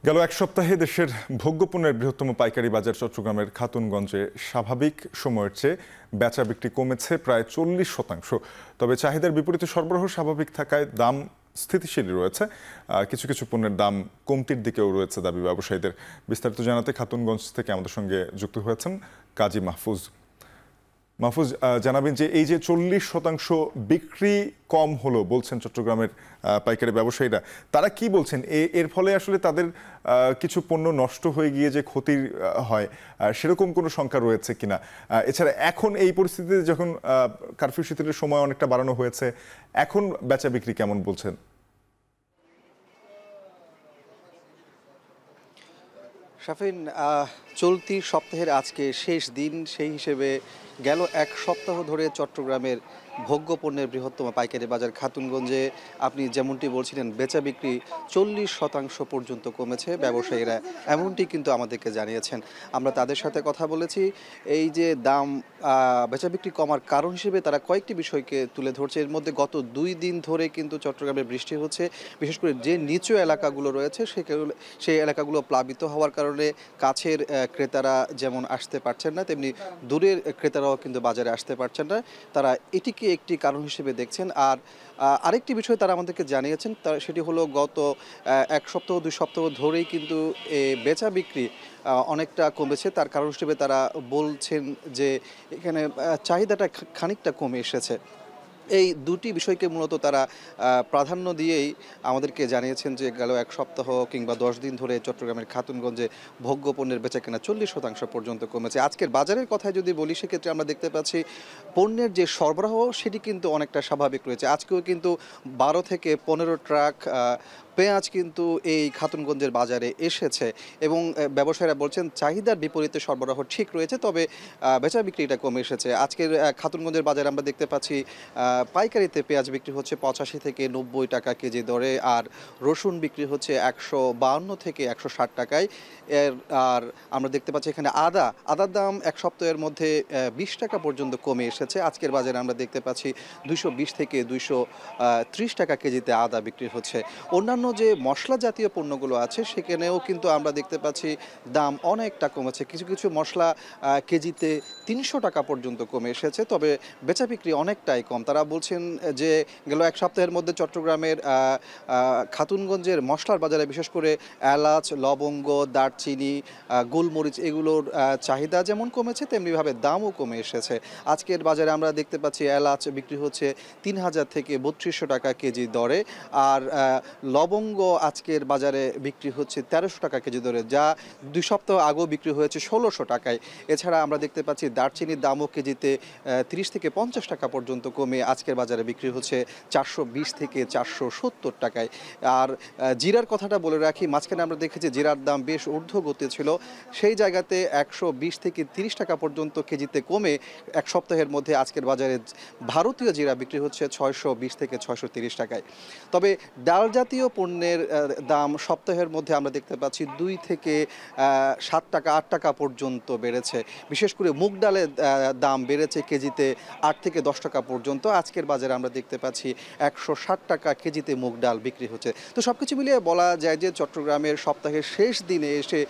গেল এক সপ্তাহে দেশের ভোগ্যপণ্যের বৃহত্তম পাইকারি বাজার চট্টগ্রামের খাতুনগঞ্জে স্বাভাবিক সময়ের চেয়ে বেচা বিক্রি কমেছে প্রায় 40%। তবে চাহিদার বিপরীতে সরবরাহ স্বাভাবিক থাকায় দাম স্থিতিশীল রয়েছে। কিছু কিছু পণ্যের দাম কমতির দিকেও রয়েছে দাবি ব্যবসায়ীদের। বিস্তারিত জানাতে খাতুনগঞ্জ থেকে আমাদের সঙ্গে যুক্ত হয়েছেন কাজী মাহফুজ। মাহফুজ, জানাবেন যে এই যে 40% বিক্রি কম হলো বলছেন চট্টগ্রামের পাইকারি ব্যবসায়ীরা, তারা কি বলছেন? এর ফলে আসলে তাদের কিছু পণ্য নষ্ট হয়ে গিয়ে যে ক্ষতির হয় সেরকম কোনো শঙ্কা রয়েছে কিনা? এছাড়া এখন এই পরিস্থিতিতে যখন কারফিউ শিথিলের সময় অনেকটা বাড়ানো হয়েছে, এখন বেচা বিক্রি কেমন বলছেন? শাফিন, চলতি সপ্তাহের আজকে শেষ দিন, সেই হিসেবে গেল এক সপ্তাহ ধরে চট্টগ্রামের ভোগ্যপণ্যের বৃহত্তম পাইকারি বাজার খাতুনগঞ্জে আপনি যেমনটি বলছিলেন বেচা বিক্রি 40% পর্যন্ত কমেছে। ব্যবসায়ীরা এমনটি কিন্তু আমাদেরকে জানিয়েছেন। আমরা তাদের সাথে কথা বলেছি। এই যে দাম বেচা বিক্রি কমার কারণ হিসেবে তারা কয়েকটি বিষয়কে তুলে ধরছে। এর মধ্যে গত 2 দিন ধরে কিন্তু চট্টগ্রামে বৃষ্টি হচ্ছে। বিশেষ করে যে নিচু এলাকাগুলো রয়েছে সেই এলাকাগুলো প্লাবিত হওয়ার কারণে কাছের ক্রেতারা যেমন আসতে পারছেন না, তেমনি দূরের ক্রেতারাও কিন্তু বাজারে আসতে পারছেন না। তারা এটিকে একটি কারণ হিসেবে দেখছেন। আর আরেকটি বিষয় তারা আমাদেরকে জানিয়েছেন, সেটি হলো গত 1 সপ্তাহ 2 সপ্তাহ ধরেই কিন্তু বেচা বিক্রি অনেকটা কমেছে। তার কারণ হিসেবে তারা বলছেন যে এখানে চাহিদাটা খানিকটা কমে এসেছে। এই দুটি বিষয়কে মূলত তারা প্রাধান্য দিয়েই আমাদেরকে জানিয়েছেন যে গেল 1 সপ্তাহ কিংবা 10 দিন ধরে চট্টগ্রামের খাতুনগঞ্জে ভোগ্যপণ্যের বেচাকেনা 40% পর্যন্ত কমেছে। আজকের বাজারের কথায় যদি বলি, সেক্ষেত্রে আমরা দেখতে পাচ্ছি পণ্যের যে সরবরাহ সেটি কিন্তু অনেকটা স্বাভাবিক রয়েছে। আজকেও কিন্তু 12 থেকে 15 ট্রাক পেঁয়াজ কিন্তু এই খাতুনগঞ্জের বাজারে এসেছে এবং ব্যবসায়ীরা বলছেন চাহিদার বিপরীতে সরবরাহ ঠিক রয়েছে, তবে বেচা বিক্রিটা কমে এসেছে। আজকের খাতুনগঞ্জের বাজারে আমরা দেখতে পাচ্ছি পাইকারিতে পেঁয়াজ বিক্রি হচ্ছে 85 থেকে 90 টাকা কেজি দরে, আর রসুন বিক্রি হচ্ছে 152 থেকে 160 টাকায়। আর আমরা দেখতে পাচ্ছি এখানে আদার দাম 1 সপ্তাহের মধ্যে 20 টাকা পর্যন্ত কমে এসেছে। আজকের বাজারে আমরা দেখতে পাচ্ছি 220 থেকে 230 টাকা কেজিতে আদা বিক্রি হচ্ছে। অন্যান্য যে মশলা জাতীয় পণ্যগুলো আছে সেখানেও কিন্তু আমরা দেখতে পাচ্ছি দাম অনেকটা কমেছে। কিছু কিছু মশলা কেজিতে 300 টাকা পর্যন্ত কমে এসেছে, তবে বেচা বিক্রি অনেকটাই কম। তারা বলছেন যে গেল 1 সপ্তাহের মধ্যে চট্টগ্রামের খাতুনগঞ্জের মশলার বাজারে বিশেষ করে এলাচ, লবঙ্গ, দারচিনি, গোলমরিচ এগুলোর চাহিদা যেমন কমেছে তেমনিভাবে দামও কমে এসেছে। আজকের বাজারে আমরা দেখতে পাচ্ছি এলাচ বিক্রি হচ্ছে 3000 থেকে 3200 টাকা কেজি দরে, আর লবঙ্গ আজকের বাজারে বিক্রি হচ্ছে 1300 টাকা কেজি দরে, যা 2 সপ্তাহ আগেও বিক্রি হয়েছে 1600 টাকায়। এছাড়া আমরা দেখতে পাচ্ছি দারচিনির দামও কেজিতে 30 থেকে 50 টাকা পর্যন্ত কমে আজকের বাজারে বিক্রি হচ্ছে 420 থেকে 470 টাকায়। আর জিরার কথাটা বলে রাখি, মাঝখানে আমরা দেখেছি জিরার দাম বেশ ঊর্ধ্বগতি ছিল, সেই জায়গাতে 120 থেকে 30 টাকা পর্যন্ত কেজিতে কমে 1 সপ্তাহের মধ্যে আজকের বাজারে ভারতীয় জিরা বিক্রি হচ্ছে 620 থেকে 630 টাকায়। তবে ডাল জাতীয় পণ্যের দাম সপ্তাহের মধ্যে আমরা দেখতে পাচ্ছি 2 থেকে 7 টাকা 8 টাকা পর্যন্ত বেড়েছে। বিশেষ করে মুগ ডালের দাম বেড়েছে কেজিতে 8 থেকে 10 টাকা পর্যন্ত। আজকের বাজারে আমরা দেখতে পাচ্ছি 160 টাকা কেজিতে মুগ ডাল বিক্রি হচ্ছে। তো সবকিছু মিলিয়ে বলা যায় যে চট্টগ্রামের সপ্তাহের শেষ দিনে এসে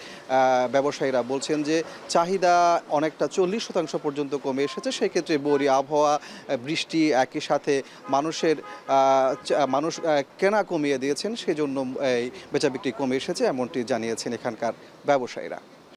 ব্যবসায়ীরা বলছেন যে চাহিদা অনেকটা 40% পর্যন্ত কমে এসেছে। সেক্ষেত্রে বৈরী আবহাওয়া, বৃষ্টি একই সাথে মানুষ কেনা কমিয়ে দিয়েছেন, সেজন্য এই বেচা বিক্রি কমে এসেছে এমনটি জানিয়েছেন এখানকার ব্যবসায়ীরা।